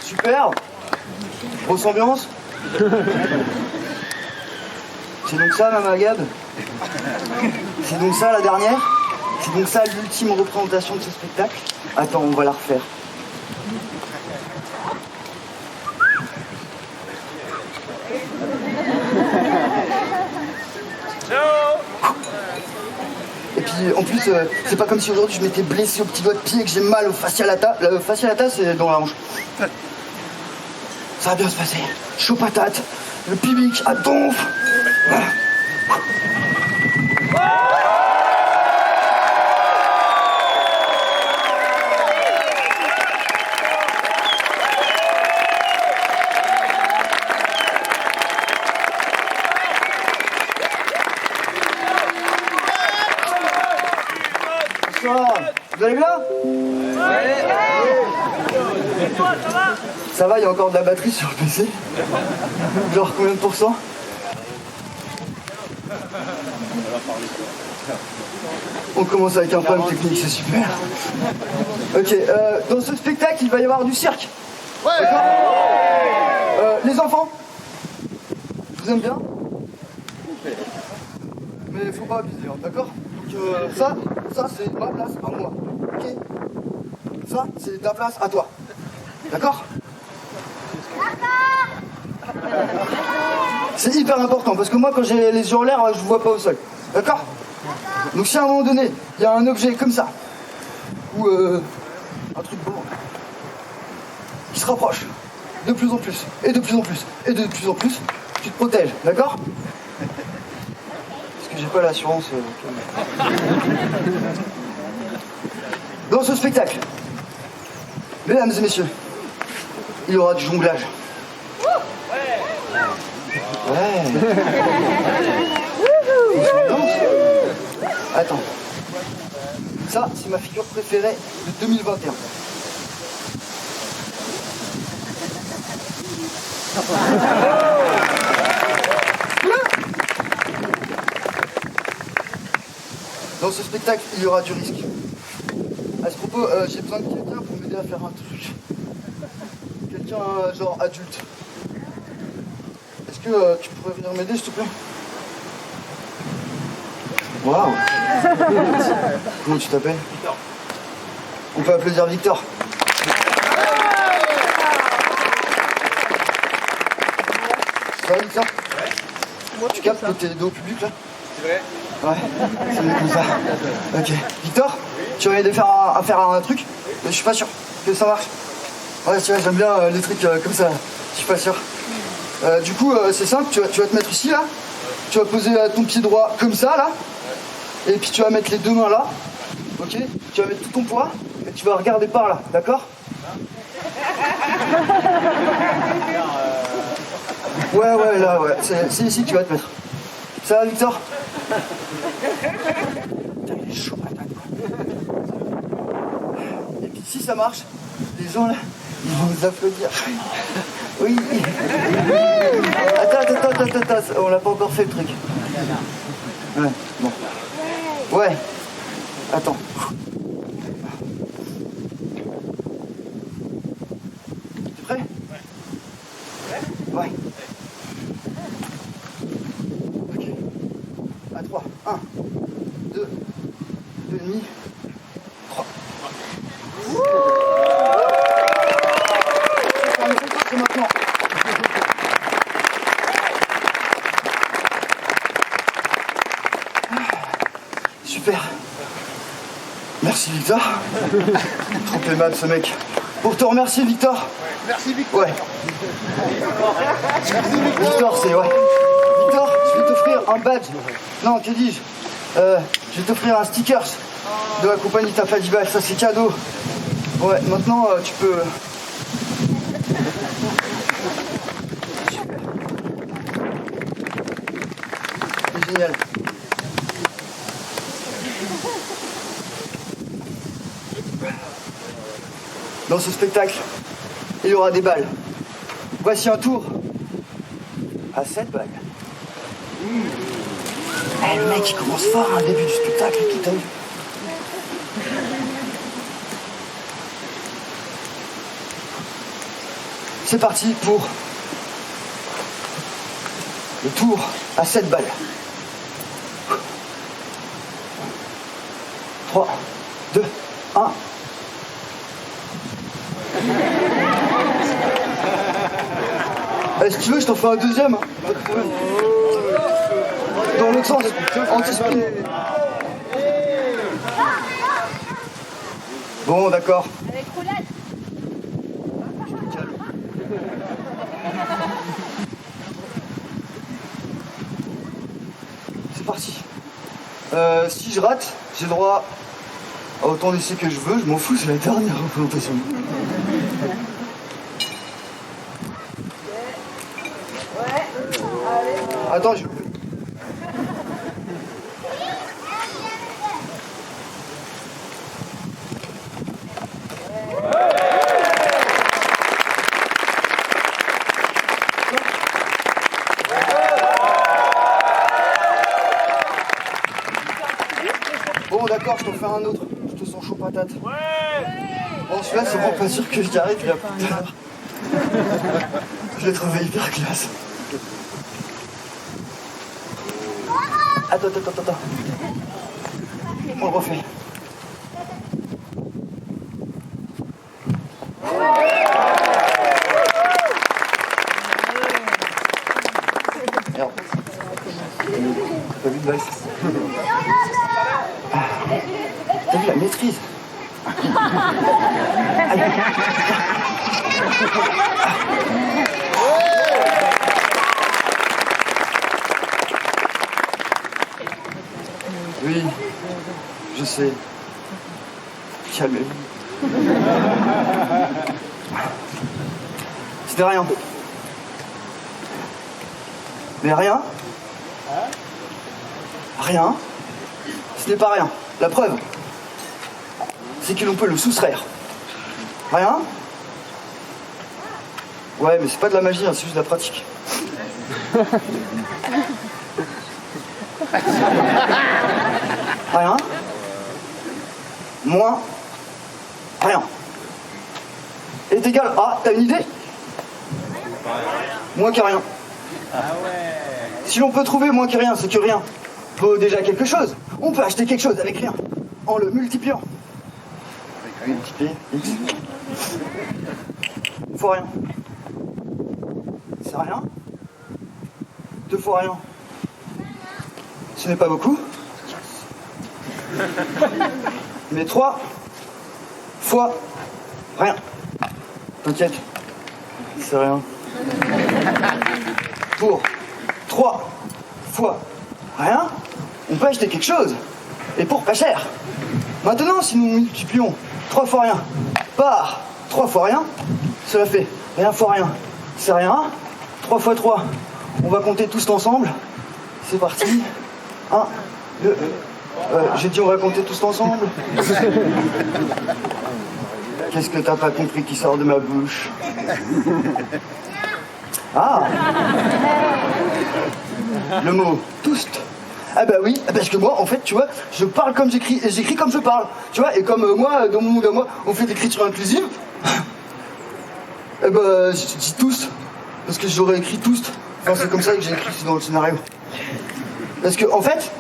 Super. Grosse ambiance. C'est donc ça, Mama Gab? C'est donc ça, la dernière? C'est donc ça, l'ultime représentation de ce spectacle? Attends, on va la refaire. Et puis, en plus, c'est pas comme si aujourd'hui je m'étais blessé au petit doigt de pied et que j'ai mal au fascia lata. Le fascia lata, c'est dans la hanche. Ça va bien se passer. Chaud patate, le public à donf. Voilà. Bonsoir. Vous allez bien? Ouais. Ça va, il y a encore de la batterie sur le PC. Genre combien de pourcents? On commence avec un problème technique, c'est super. Ok, dans ce spectacle, il va y avoir du cirque. D'accord? Les enfants, je vous aime bien. Mais faut pas abuser, hein, d'accord? Donc ça c'est ma place à moi. Ok? Ça, c'est ta place à toi. D'accord? C'est hyper important parce que moi quand j'ai les yeux en l'air, je vois pas au sol. D'accord? Donc si à un moment donné, il y a un objet comme ça, ou un truc blanc, qui se rapproche de plus en plus, et de plus en plus, et de plus en plus, tu te protèges, d'accord? Parce que j'ai pas l'assurance. Dans ce spectacle, mesdames et messieurs, il y aura du jonglage. Ouais. Attends. Ça, c'est ma figure préférée de 2021. Dans ce spectacle, il y aura du risque. À ce propos, j'ai besoin de quelqu'un pour m'aider à faire un truc. Quelqu'un genre adulte. Est-ce que tu pourrais venir m'aider, s'il te plaît? Waouh. Comment tu t'appelles? Victor. On peut applaudir Victor. Ça va, Victor? Ouais. Tu captes que t'es dos au public, là? C'est vrai? Ouais, c'est mieux comme ça. Ok. Victor, tu vas m'aider à faire un truc? Mais je suis pas sûr que ça marche. Ouais, tu vois, j'aime bien les trucs comme ça. Je suis pas sûr. Du coup, c'est simple, tu vas te mettre ici, là. Tu vas poser ton pied droit comme ça, là. Et puis tu vas mettre les deux mains là. Ok? Tu vas mettre tout ton poids. Et tu vas regarder par là, d'accord? Ouais, là, ouais. C'est ici que tu vas te mettre. Ça va, Victor? Putain, il est chaud, patate, quoi. Et puis si ça marche, les gens là, ils vont nous applaudir. Oui. Attends, on l'a pas encore fait le truc. Ouais, bon. Ouais. Attends. T'es prêt? Ouais. Ok. À 3. 1, 2, 2,5, 3. C'est maintenant. Super. Merci Victor. Trop aimable ce mec. Pour te remercier Victor. Merci Victor. Ouais. Victor, c'est ouais. Victor, je vais t'offrir un badge. Non, que dis-je? Je vais t'offrir un stickers de la compagnie Tafadival. Ça c'est cadeau. Ouais, maintenant tu peux. C'est génial. Dans ce spectacle, il y aura des balles. Voici un tour à 7 balles. Eh, le mec, il commence fort à un début du spectacle, qui t'as vu. C'est parti pour le tour à 7 balles. 3, 2, 1. Si tu veux, je t'en fais un deuxième. Dans l'autre sens, anti-spin. Bon, d'accord. Avec roulette. C'est parti. Si je rate, j'ai droit à autant d'essais que je veux. Je m'en fous, c'est la dernière représentation. Attends, je... Bon d'accord, je t'en fais un autre. Je te sens chaud patate. Bon, celui-là, c'est vraiment pas sûr que j'y arrive, il a plus tard. Je l'ai trouvé hyper classe. Attends. On le refait. Merde. T'as vu de baisse. T'as vu la maîtrise. Allez. Oui, je sais. Calmez-vous. C'était rien. Mais rien. Rien. Ce n'est pas rien. La preuve, c'est que l'on peut le soustraire. Rien. Ouais, mais c'est pas de la magie, hein, c'est juste de la pratique. Rien. Moins. Rien. Est égal à... T'as une idée? Moins que rien. Si l'on peut trouver moins que rien, c'est que rien vaut déjà quelque chose. On peut acheter quelque chose avec rien, en le multipliant. Multiplier X. Fois rien. C'est rien. 2 fois rien. Ce n'est pas beaucoup. Mais 3 fois rien. T'inquiète, c'est rien. Pour 3 fois rien, on peut acheter quelque chose. Et pour pas cher. Maintenant, si nous multiplions 3 fois rien par 3 fois rien, cela fait rien fois rien. C'est rien. 3 fois 3, on va compter tous ensemble. C'est parti. 1, 2, j'ai dit on va compter tous ensemble. Qu'est-ce que t'as pas compris qui sort de ma bouche? Ah, le mot tous. Ah bah oui, parce que moi, en fait, tu vois, je parle comme j'écris, et j'écris comme je parle. Tu vois, et comme moi, dans mon monde à moi, on fait l'écriture inclusive, eh bah, je dis tous, parce que j'aurais écrit tous. Enfin, c'est comme ça que j'ai écrit dans le scénario. Parce que, en fait,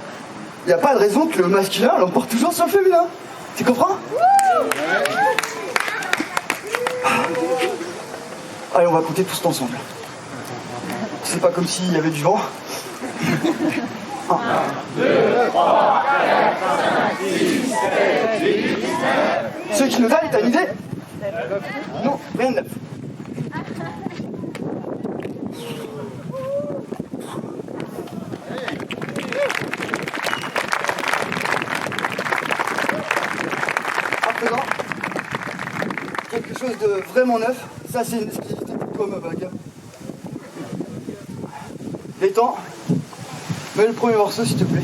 il n'y a pas de raison que le masculin l'emporte toujours sur le féminin. Tu comprends? Allez, on va compter tous ensemble. C'est pas comme s'il y avait du vent. 1, 2, 3, 4, 5, 6, 7, 8, 9. Ceux qui nous aillent, t'as une idée? Non, rien de neuf. À présent, quelque chose de vraiment neuf. Ça, c'est une exclusivité pour toi, ma bague. Détends. Mets le premier morceau, s'il te plaît.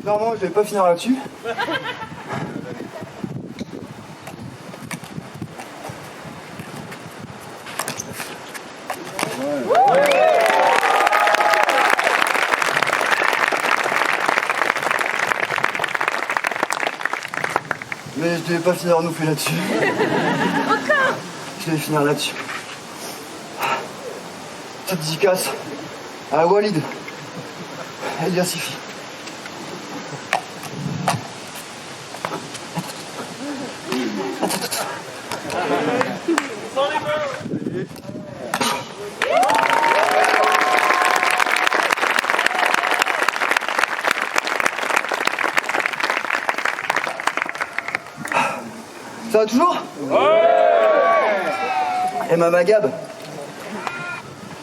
Normalement, je vais pas finir là-dessus. Mais je devais pas finir en ouflé là-dessus. Encore. Je devais finir là-dessus. Petite dédicace à Walid. Eliasifi. Ça va toujours? Ouais. Et Mama Gab,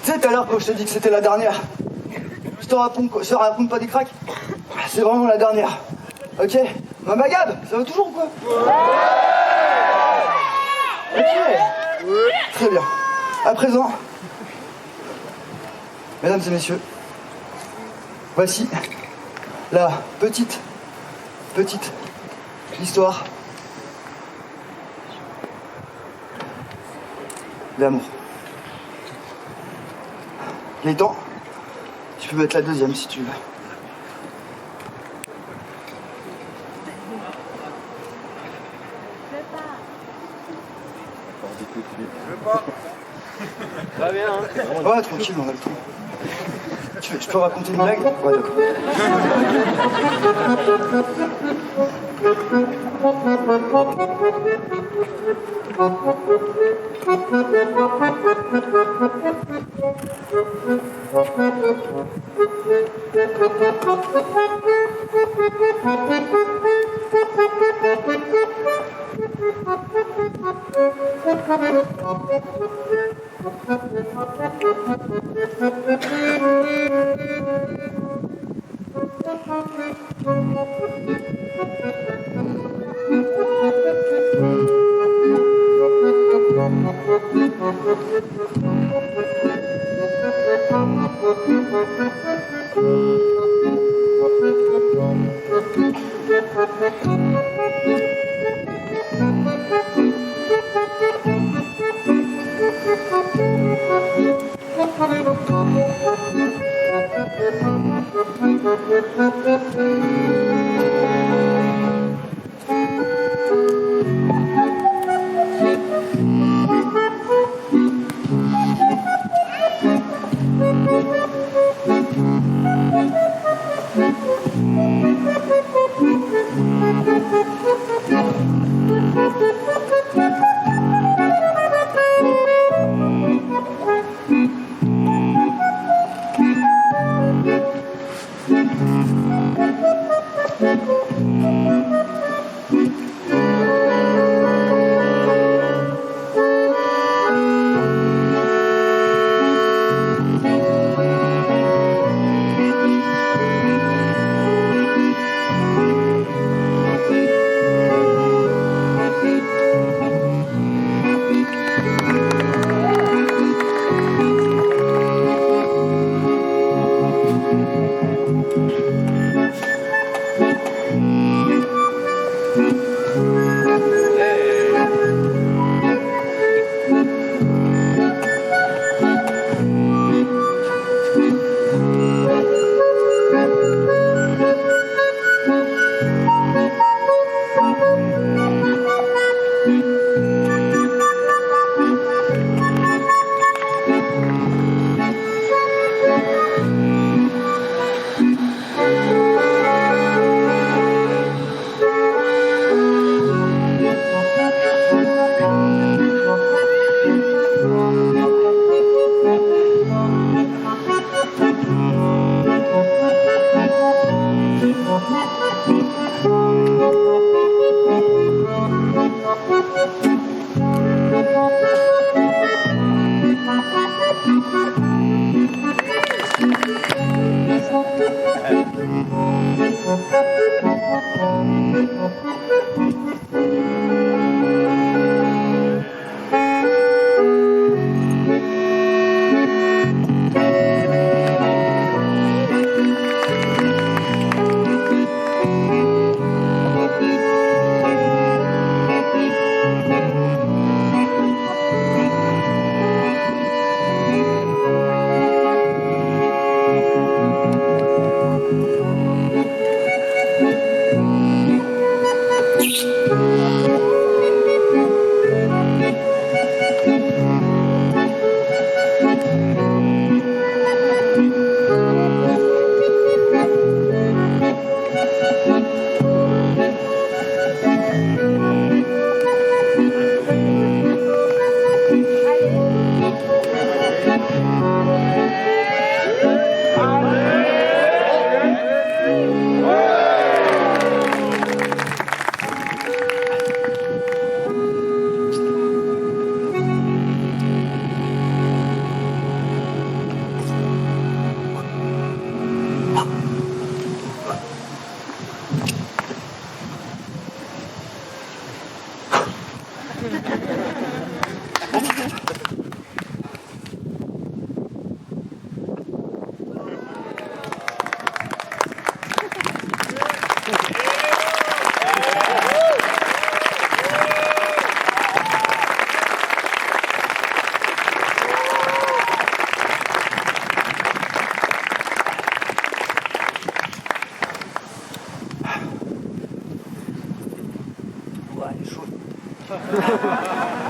tu sais tout à l'heure quand je t'ai dit que c'était la dernière, je te raconte pas des cracks, c'est vraiment la dernière. Ok? Mama Gab, ça va toujours ou quoi? Ouais. Ok. Très bien. À présent, mesdames et messieurs, voici la petite histoire d'amour. Gaëtan, tu peux mettre la deuxième si tu veux. Je veux pas. Va bien, hein. Ouais, tranquille, on a le temps. Je peux raconter une blague? Ouais, d'accord.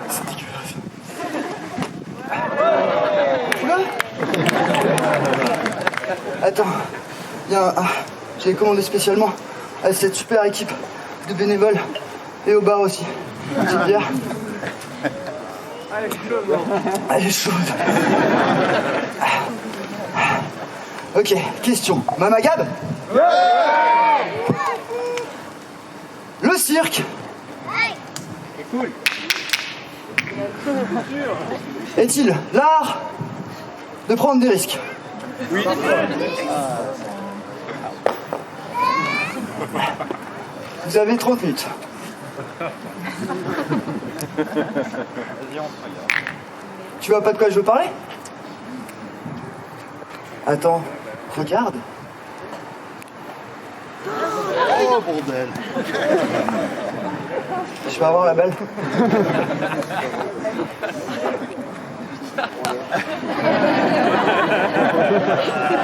C'est dégueulasse. Oula. Attends, j'avais commandé spécialement à cette super équipe de bénévoles et au bar aussi. Une petite bière. Elle est chaude. Ok, question. Mama Gab? Le cirque Cool. est-il l'art de prendre des risques? Oui. Vous avez 30 minutes. Tu vois pas de quoi je veux parler? Attends, regarde. Oh bordel. Je vais avoir la balle.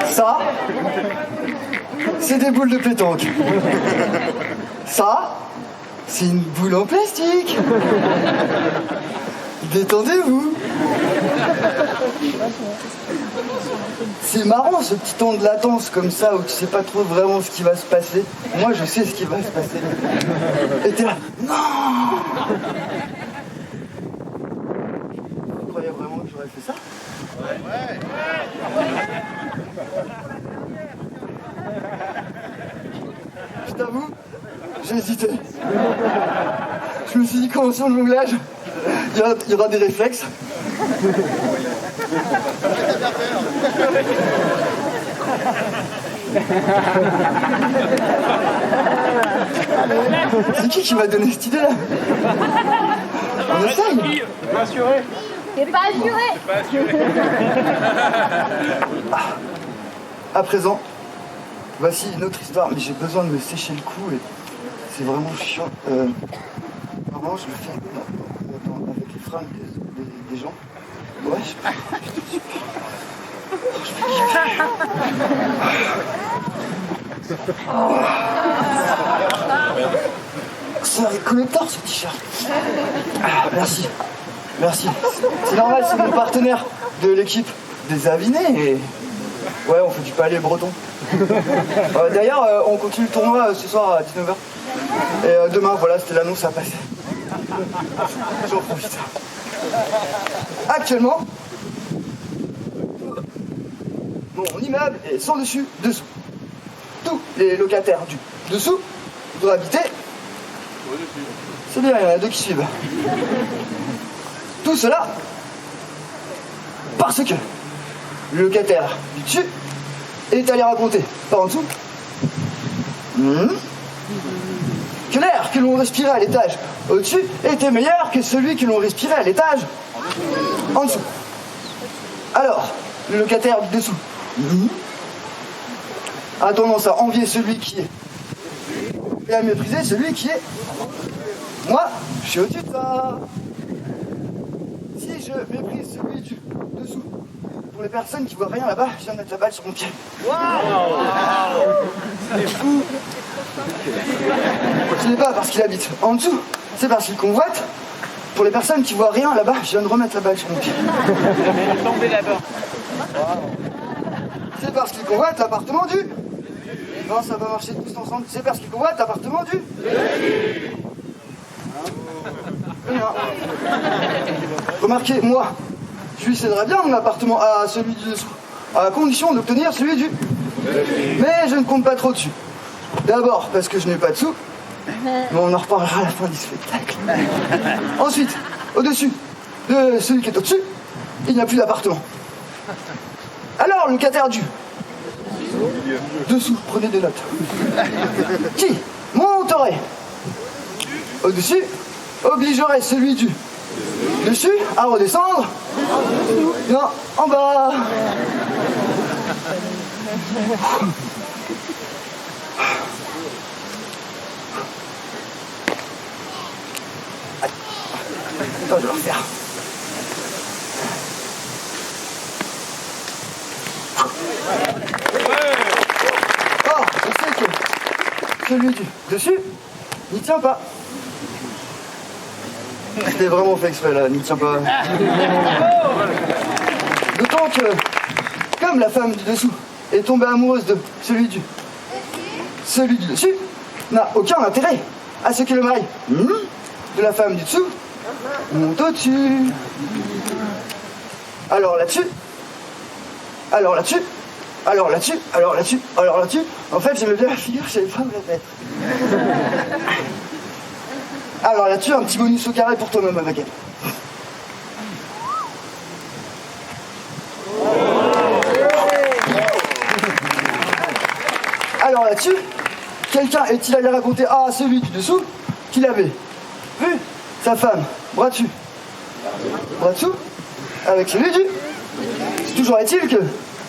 Ça, c'est des boules de pétanque. Ça, c'est une boule en plastique. Détendez-vous. C'est marrant ce petit temps de latence comme ça où tu sais pas trop vraiment ce qui va se passer. Moi je sais ce qui va se passer. Et t'es là, non! Tu croyais vraiment que j'aurais fait ça? Ouais. Je t'avoue, j'ai hésité. Je me suis dit commençons le jonglage. Il y aura des réflexes. C'est qui m'a donné cette idée-là? On essaye. Pas assuré. T'es pas assuré. À présent, voici une autre histoire, mais j'ai besoin de me sécher le cou et c'est vraiment chiant. Normalement, je le fais avec les fringues des gens. Ouais, c'est un collector ce t-shirt. Merci. Merci. C'est normal, c'est mon partenaire de l'équipe des Avinés. Et... ouais, on fait du palais breton. D'ailleurs, on continue le tournoi ce soir à 19h. Et demain, voilà, c'était l'annonce à passer. J'en profite. Actuellement, mon immeuble est sans dessus, dessous. Tous les locataires du dessous doivent habiter. C'est bien, il y en a deux qui suivent. Tout cela parce que le locataire du dessus est allé raconter par en dessous que l'air que l'on respirait à l'étage au-dessus était meilleur que celui que l'on respirait à l'étage en dessous. Alors, le locataire du dessous a tendance à envier celui qui est et à mépriser celui qui est. Moi, je suis au-dessus de ça. Si je méprise celui du dessous, pour les personnes qui voient rien là-bas, je viens de mettre la balle sur mon pied. C'est fou. Ce n'est pas parce qu'il habite en dessous, c'est parce qu'il convoite. Pour les personnes qui voient rien là-bas, je viens de remettre la balle sur mon pied. Tombez là-bas. C'est parce qu'il convoite l'appartement du... Non, ça va marcher tous ensemble. C'est parce qu'il convoite l'appartement du... Remarquez, moi, je lui céderais bien mon appartement à celui du dessous, à condition d'obtenir celui du... Mais je ne compte pas trop dessus. D'abord parce que je n'ai pas de sous, mais on en reparlera à la fin du spectacle. Ensuite, au-dessus de celui qui est au-dessus, il n'y a plus d'appartement. Alors, le locataire du... dessous, prenez des notes. Qui monterait au-dessus, obligerait celui du dessus à redescendre. Non, en bas. Attends, je vais le refaire. Oh, je sais que celui du dessus n'y tient pas. C'était vraiment fait exprès là, n'y tient pas. D'autant que, comme la femme du dessous est tombée amoureuse de celui du dessus, n'a aucun intérêt à ce que le mari de la femme du dessous monte au-dessus. Alors là-dessus, alors là-dessus, alors là-dessus, alors là-dessus. En fait, j'aimais bien la figure, je savais pas où la mettre. Alors là-dessus, un petit bonus au carré pour toi-même, ma baguette. Alors là-dessus, quelqu'un est-il allé raconter à celui du dessous qu'il avait vu sa femme, bras dessus, bras dessous, avec celui du. Toujours est-il que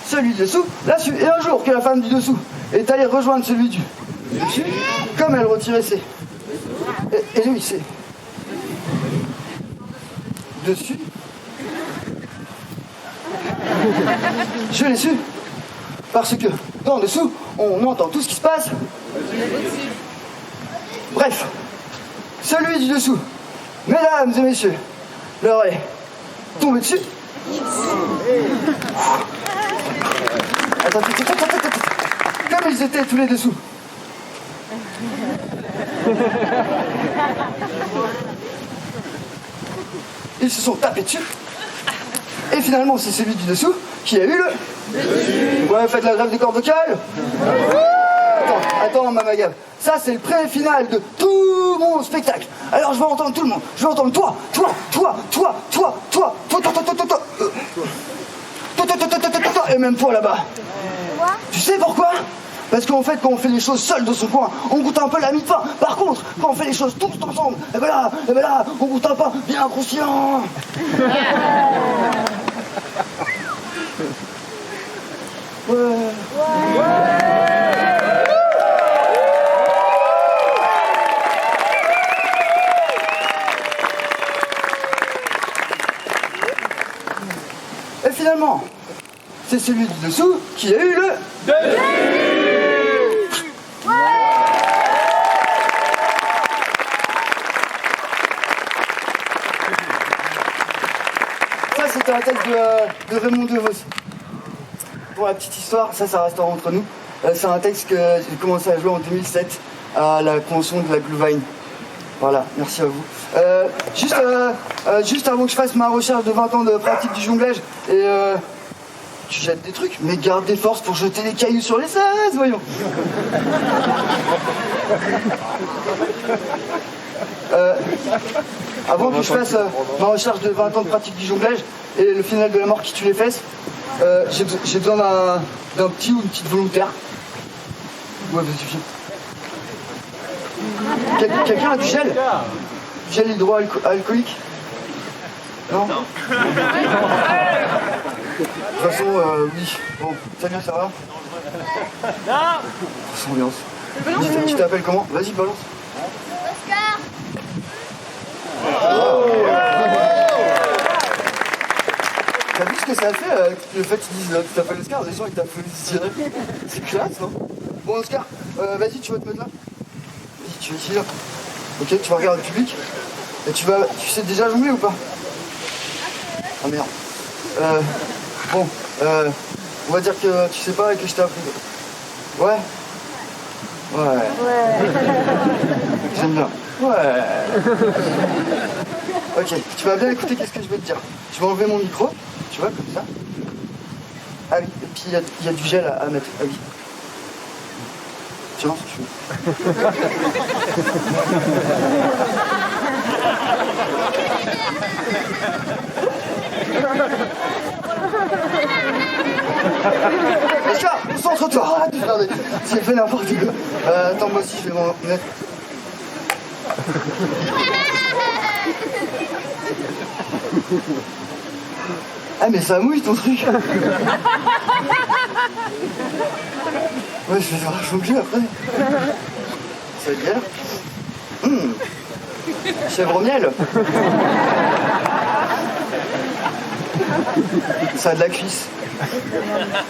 celui du dessous l'a su. Et un jour que la femme du dessous est allée rejoindre celui du dessus, comme elle retirait ses. Et lui, c'est. Dessus. Je l'ai su. Parce que dans le dessous, on entend tout ce qui se passe. Bref, celui du dessous, mesdames et messieurs, leur est tombé dessus. Attends. Comme ils étaient tous les dessous. Ils se sont tapés dessus. Et finalement, c'est celui du dessous qui a eu le. Ouais, faites la grève des cordes vocales. Attends, Mama Gab. Ça, c'est le pré-final de tout mon spectacle. Alors, je vais entendre tout le monde. Je vais entendre toi. Et même toi là-bas. Tu sais pourquoi ? Parce qu'en fait, quand on fait les choses seul dans son coin, on goûte un peu la mi-pain. Par contre, quand on fait les choses tous ensemble, et ben là, on goûte un pain bien croustillant. Et finalement, c'est celui du dessous qui a eu le. Ça, c'était un texte de Raymond DeVos. Pour la petite histoire, ça restera entre nous. C'est un texte que j'ai commencé à jouer en 2007 à la convention de la Glühwein. Voilà, merci à vous. Juste avant que je fasse ma recherche de 20 ans de pratique du jonglage, et tu jettes des trucs, mais garde des forces pour jeter des cailloux sur les 16, voyons. Avant que je fasse ma recherche de 20 ans de pratique du jonglage et le final de la mort qui tue les fesses, j'ai besoin d'un petit ou une petite volontaire. Ouais, vas-y, viens. Quelqu'un a du gel? Du gel hydroalcoolique? Non? De toute façon, oui. Bon, Samia, ça va? Non! C'est ambiance. Tu t'appelles comment? Vas-y, balance. Oscar. T'as vu ce que ça a fait le fait qu'ils disent tu t'appelles Oscar, les gens ils t'applaudissent direct. C'est classe, non? Bon, Oscar, vas-y, tu vas te mettre là. Vas-y, tu vas ici là. Ok, tu vas regarder le public. Et tu sais déjà jongler ou pas? Ah merde. Bon, on va dire que tu sais pas et que je t'ai appris. Ouais? Ouais. J'aime bien. Ouais. Ok, tu vas bien écouter qu'est-ce que je vais te dire. Je vais enlever mon micro, tu vois, comme ça. Ah oui, et puis il y a du gel à mettre. Ah oui. Tiens, je Oscar, concentre-toi. Regardez, j'ai fait n'importe quoi. Attends, moi aussi je vais m'en mettre. Ah mais ça mouille ton truc. Ouais, je vais devoir jongler après. Ça va être galère. Chèvre au miel. Ça a de la cuisse.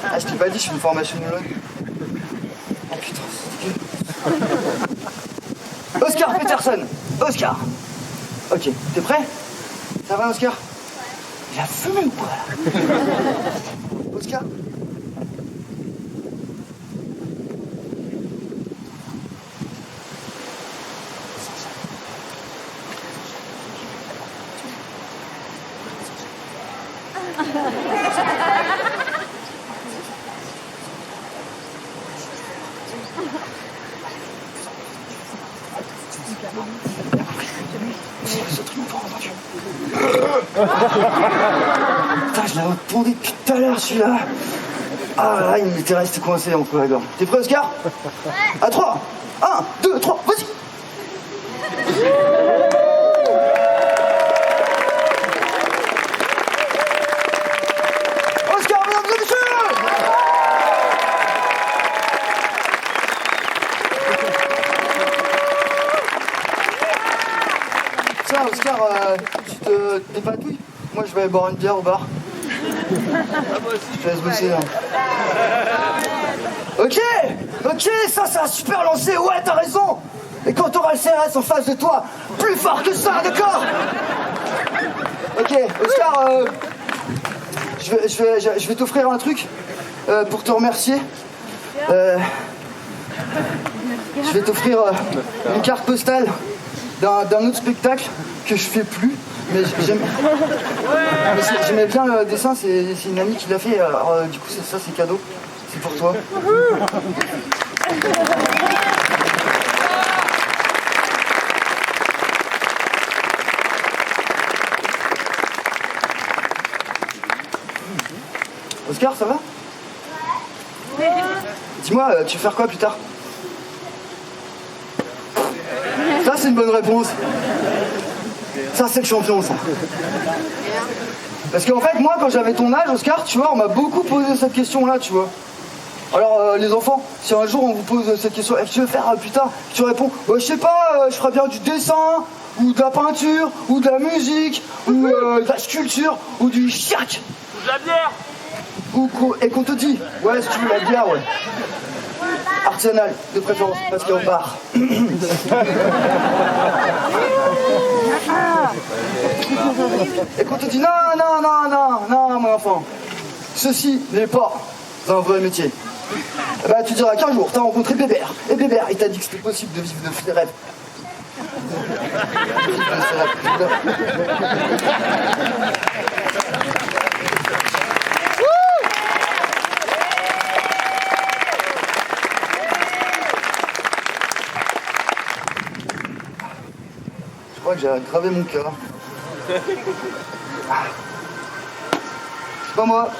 Ah, je t'ai pas dit, je fais une formation monologue. Oh putain, c'est dégueu. Oscar Peterson. Oscar. Ok, t'es prêt? Ça va, Oscar? Il a fumé ou quoi, là? Oscar? Putain, je l'avais entendu depuis tout à l'heure celui-là. Ah là, il m'était resté coincé entre la gorge. T'es prêt, Oscar? Ouais. À 3. 1, 2, 3, vas-y. Oscar, mesdames et messieurs. Tiens, Oscar, tu te dépatouilles? Moi, je vais aller boire une bière au bar. Je te laisse bosser, là. Ok, ça c'est un super lancer, ouais, t'as raison. Et quand t'auras le CRS en face de toi, plus fort que ça, d'accord? Ok, Oscar, je vais t'offrir un truc pour te remercier. Je vais t'offrir une carte postale d'un autre spectacle que je fais plus. Mais j'aimais bien le dessin, c'est une amie qui l'a fait, alors du coup ça c'est cadeau, c'est pour toi. Oscar, ça va? Ouais. Dis-moi, tu veux faire quoi plus tard? Ça c'est une bonne réponse. Ça, c'est le champion, ça. Parce qu'en fait, moi, quand j'avais ton âge, Oscar, tu vois, on m'a beaucoup posé cette question-là, tu vois. Alors, les enfants, si un jour on vous pose cette question, qu'est-ce que tu veux faire plus tard? Tu réponds, je sais pas, je ferais bien du dessin, ou de la peinture, ou de la musique, ou de la sculpture, ou du cirque. Ou de la bière. Et qu'on te dit, ouais, si tu veux la bière, ouais. Artisanal, de préférence, parce qu'il y a au bar. Et qu'on te dit non, mon enfant, ceci n'est pas un vrai métier. Eh ben, tu diras qu'un jour, t'as rencontré Bébert. Et Bébert, il t'a dit que c'était possible de vivre de ses rêves. Je crois que j'ai gravé mon cœur. C'est pas moi.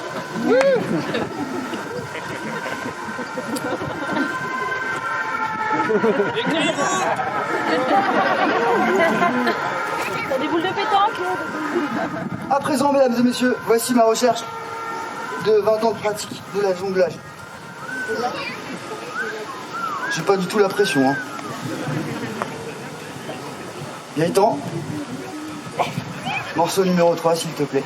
T'as des boules de pétanque? À présent, mesdames et messieurs, voici ma recherche de 20 ans de pratique de la jonglage. J'ai pas du tout la pression, hein. Gaëtan, morceau numéro 3, s'il te plaît.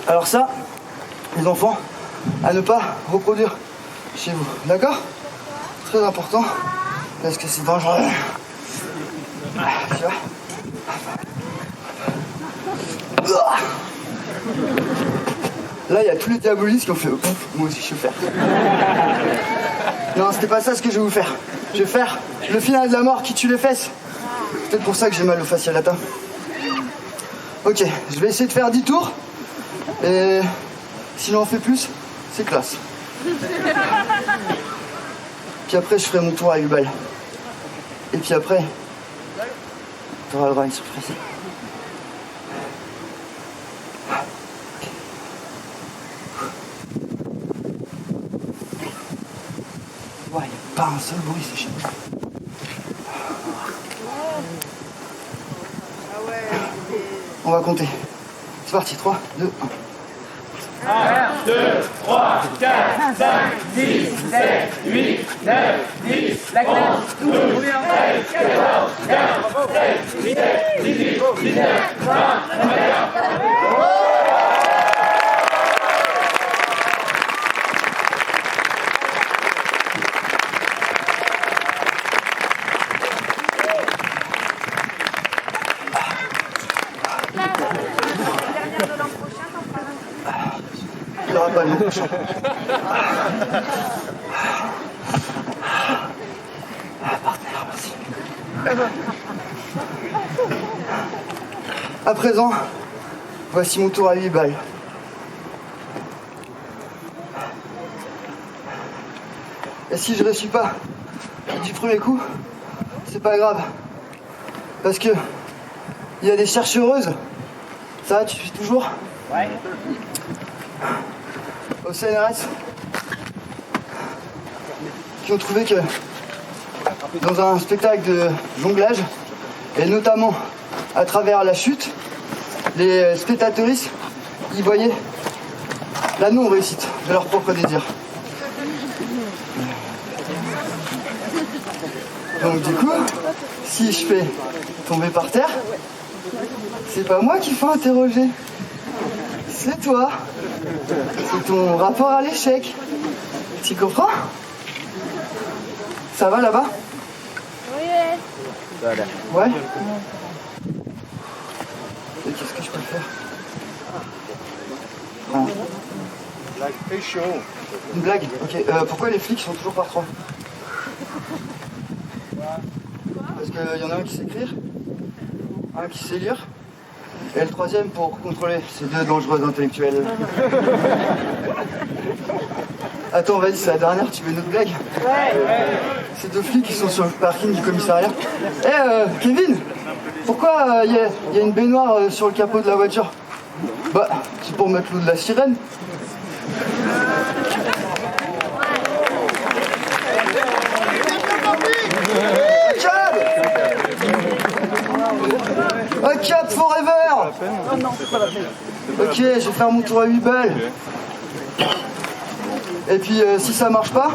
Alors ça, les enfants, à ne pas reproduire chez vous, d'accord? Très important, parce que c'est dangereux. Tu vois? Là, il y a tous les diabolistes qui ont fait moi aussi je vais faire. Non, c'était pas ça ce que je vais vous faire. Je vais faire le final de la mort qui tue les fesses. C'est peut-être pour ça que j'ai mal au fascia latin. Ok, je vais essayer de faire 10 tours. Et si j'en fais plus, c'est classe. Puis après, je ferai mon tour à 8 balles. Et puis après, tu auras le droit à une surprise. Ouais, il n'y a pas un seul bruit, c'est chiant. On va compter. C'est parti, 3, 2, 1. 1, 2, 3, 4, 5, 6, 7, 8, 9, 10, la classe, 12, 13, 14, 15, 16, 17, 18, 19, 20, 21. Il n'y aura pas de prochain. Partenaire, merci. À présent, voici mon tour à 8 balles. Et si je ne réussis pas du premier coup, c'est pas grave. Parce que il y a des chercheuses. Ça va, tu suis toujours? Ouais. Au CNRS qui ont trouvé que dans un spectacle de jonglage et notamment à travers la chute, les spectateuristes y voyaient la non-réussite de leur propre désir. Donc du coup, si je fais tomber par terre, c'est pas moi qu'il faut interroger, c'est toi. C'est ton rapport à l'échec. Tu comprends? Ça va là-bas? Oui. Ouais. Et qu'est-ce que je peux faire? Non. Fais chaud. Une blague? Ok. Pourquoi les flics sont toujours par 3? Parce qu'il y en a un qui sait écrire, un qui sait lire, et le troisième pour contrôler ces deux dangereux intellectuels. Attends, vas-y, c'est la dernière, tu veux une autre blague? Ouais. Ces deux flics qui sont sur le parking du commissariat. Kevin, pourquoi il y a une baignoire sur le capot de la voiture? Bah, c'est pour mettre l'eau de la sirène. Un cap forever! Ok, je vais faire mon tour à 8 balles. Et puis si ça marche pas,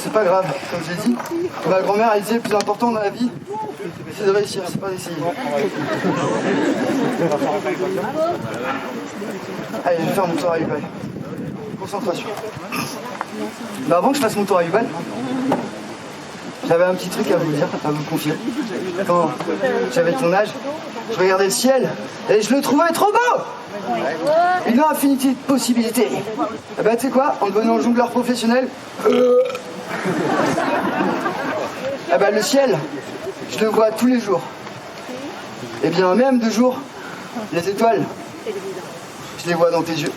c'est pas grave, comme j'ai dit. Ma grand-mère elle disait le plus important dans la vie, c'est de réussir, c'est pas d'essayer. Allez, je vais faire mon tour à 8 balles. Concentration. Mais avant que je fasse mon tour à 8 balles, j'avais un petit truc à vous dire, à vous confier. Quand j'avais ton âge, je regardais le ciel et je le trouvais trop beau! Une infinité de possibilités. Et ben tu sais quoi, en devenant jongleur professionnel, eh ben le ciel, je le vois tous les jours. Et bien même de jour, les étoiles, je les vois dans tes yeux.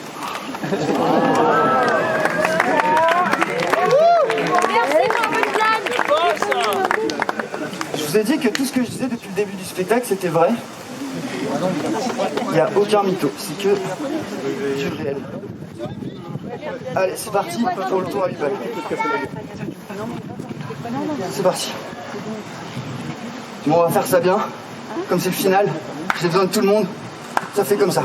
Je vous ai dit que tout ce que je disais depuis le début du spectacle, c'était vrai. Il n'y a aucun mytho, c'est que du réel. Allez, c'est parti pour le tour à 8 balles. C'est parti. Bon, on va faire ça bien. Comme c'est le final, j'ai besoin de tout le monde. Ça fait comme ça.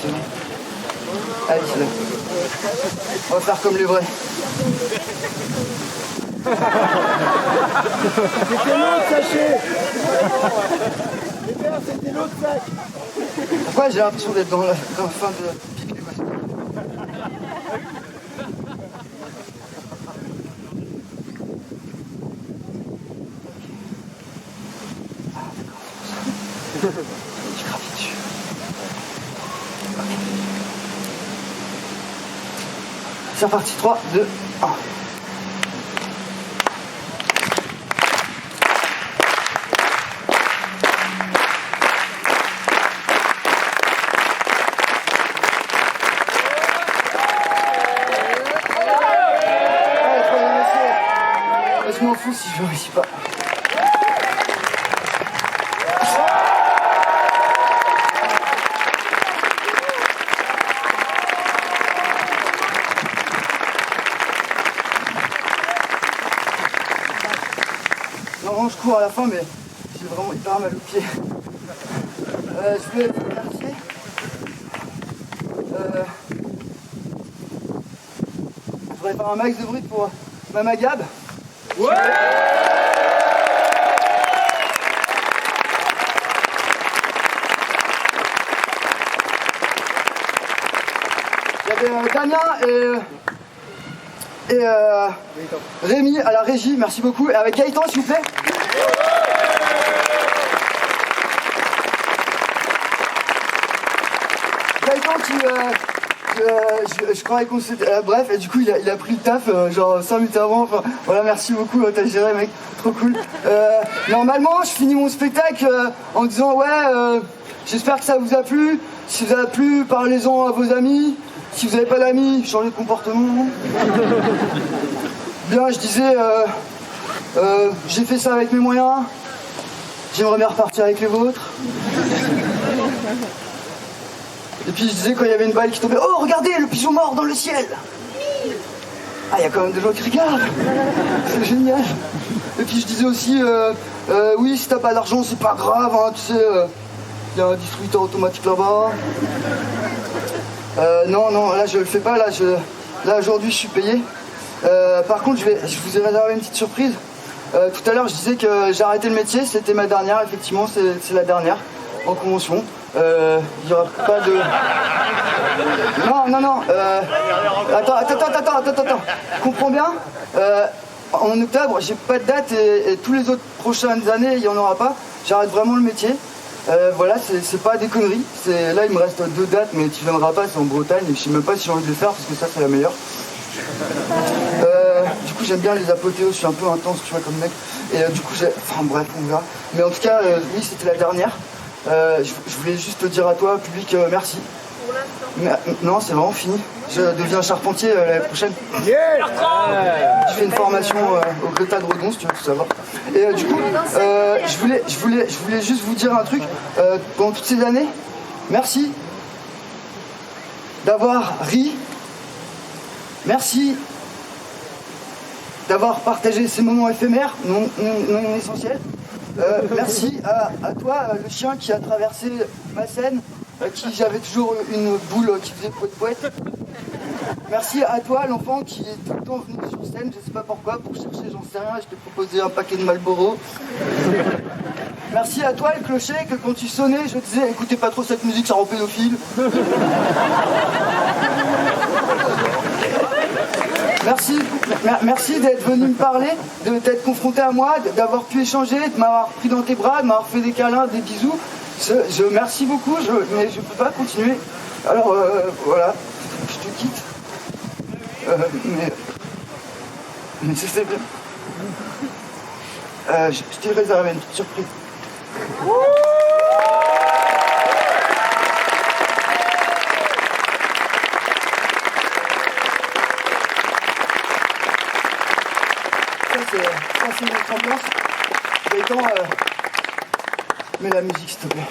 c'est bon. Allez, c'est là. On va faire comme les vrais. C'était l'autre sachet. Les verres, c'était l'autre sac. Pourquoi j'ai l'impression d'être dans la fin de pique les masques. Je gravite dessus. C'est reparti, 3, 2, 1. Je m'en fous si je ne réussis pas. Normalement je cours à la fin mais j'ai vraiment hyper mal au pied. Je voulais vous remercier. Je voudrais faire un max de bruit pour Mama Gab. Ouais. Il y avait Damien et Rémi à la régie, merci beaucoup. Et avec Gaëtan s'il vous plaît. Gaëtan qui... je croyais qu'on s'était... bref, et du coup il a pris le taf genre 5 minutes avant. Enfin, voilà, merci beaucoup, t'as géré mec, trop cool. Normalement je finis mon spectacle en disant ouais, j'espère que ça vous a plu. Si ça vous a plu, parlez-en à vos amis. Si vous n'avez pas d'amis, changez de comportement. Bien, je disais, j'ai fait ça avec mes moyens. J'aimerais bien repartir avec les vôtres. Et puis je disais quand il y avait une balle qui tombait, oh regardez le pigeon mort dans le ciel. Ah, il y a quand même des gens qui regardent. C'est génial. Et puis je disais aussi, oui si t'as pas d'argent c'est pas grave, hein, tu sais, il y a un distributeur automatique là-bas. Non, là je le fais pas, là aujourd'hui je suis payé. Par contre je vous ai réservé une petite surprise. Tout à l'heure je disais que j'ai arrêté le métier, c'était ma dernière, effectivement c'est la dernière en convention. Il n'y aura pas de... Non. Attends. Comprends bien. En octobre, j'ai pas de date et tous les autres prochaines années, il n'y en aura pas. J'arrête vraiment le métier. Voilà, c'est pas des conneries. Là, il me reste 2 dates, mais tu viendras pas, c'est en Bretagne. Et je sais même pas si j'ai envie de le faire parce que ça, c'est la meilleure. Du coup, j'aime bien les apothéoses. Je suis un peu intense, tu vois, comme mec. Et du coup, enfin bref, on verra. Mais en tout cas, oui, c'était la dernière. Je voulais juste te dire à toi, public, merci. Non, c'est vraiment fini. Je deviens charpentier l'année prochaine. Je fais une formation au Greta de Redon, si tu veux tout savoir. Et du coup, je voulais juste vous dire un truc. Pendant toutes ces années, merci d'avoir ri. Merci d'avoir partagé ces moments éphémères, non essentiels. Merci à toi, le chien qui a traversé ma scène, à qui j'avais toujours une boule qui faisait poète. Merci à toi, l'enfant qui est tout le temps venu sur scène, je sais pas pourquoi, pour chercher, j'en sais rien, je t'ai proposé un paquet de Marlboro. Merci à toi, le clocher, que quand tu sonnais, je disais, écoutez pas trop cette musique, ça rend pédophile. Merci d'être venu me parler, d'être confronté à moi, d'avoir pu échanger, de m'avoir pris dans tes bras, de m'avoir fait des câlins, des bisous. Merci beaucoup, mais je peux pas continuer. Alors voilà, je te quitte. Mais c'est bien. Je t'ai réservé une petite surprise. Ça c'est notre ambiance. Gaëtan, mets la musique s'il te plaît.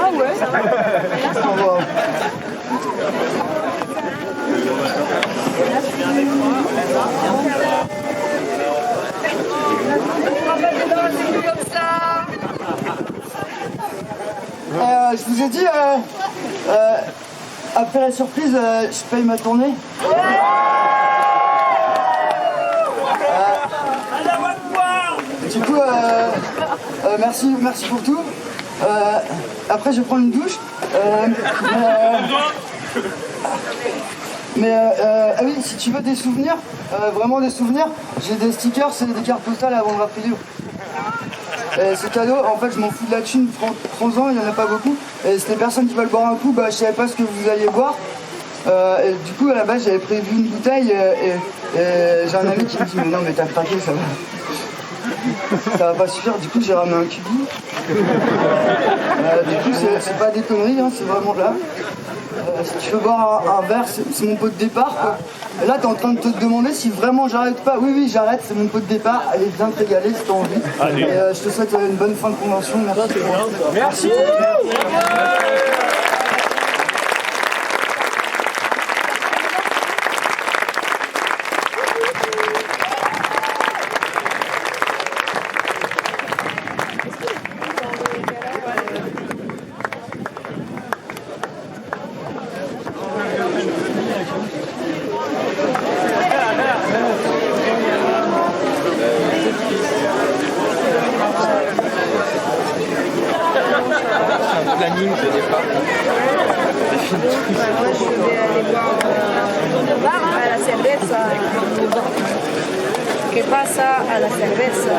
Ah ouais, ça va. Au revoir. Je vous ai dit, après la surprise, je paye ma tournée. Du coup, merci pour tout. Après, je vais prendre une douche. Ah oui, si tu veux des souvenirs, vraiment des souvenirs, j'ai des stickers, c'est des cartes postales avant le Rapid Libre. C'est cadeau, en fait je m'en fous de la thune, 30 ans, il n'y en a pas beaucoup. Et c'est les personnes qui veulent boire un coup, je savais pas ce que vous alliez boire. Et du coup à la base j'avais prévu une bouteille et j'ai un ami qui me dit mais non mais t'as craqué, ça va pas suffire, du coup j'ai ramené un cubi. Du coup c'est pas des conneries, hein, c'est vraiment de là. Si tu veux boire un verre, c'est mon pot de départ quoi. Et là t'es en train de te demander si vraiment j'arrête pas. Oui j'arrête, c'est mon pot de départ. Allez viens te régaler si t'as envie. Et je te souhaite une bonne fin de convention. Merci. Planning de départ. Moi, je vais aller voir au bar, à la cerveza. ¿Qué pasa a la cerveza?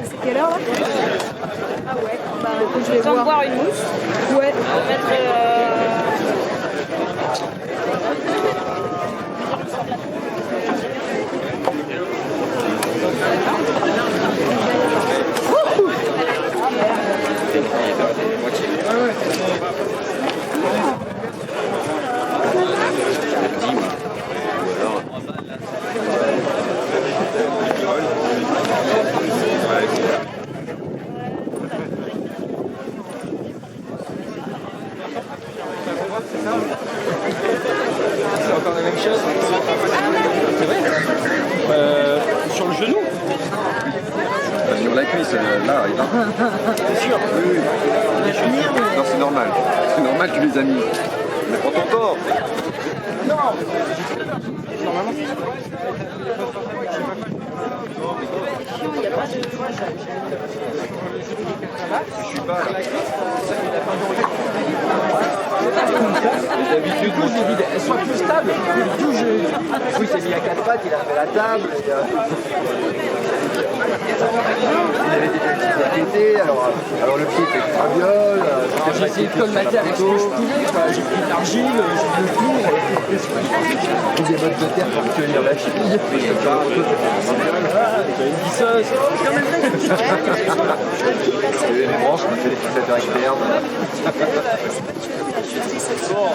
C'est quelle heure là? Ah ouais, je vais boire une mousse. Ouais. Mettre, C'est encore la même chose. C'est vrai. Sur le genou. Sur la cuisse, là, il va. C'est sûr. Oui. Non, c'est normal. C'est normal, tu les as mis. Mais prends ton temps. Non. Normalement, Je suis pas là. les habitudes, elles sont plus stables. D'où il s'est mis à quatre pattes, il a fait la table. Il avait déjà une petite activité, alors le pied était graviole. J'ai essayé de colmater avec ce que je pouvais. J'ai pris de l'argile, j'ai mis le tour. Des bottes de terre pour tenir la cheville. J'ai une visseuse. Les branches, on a fait des fixateurs externes. Bon.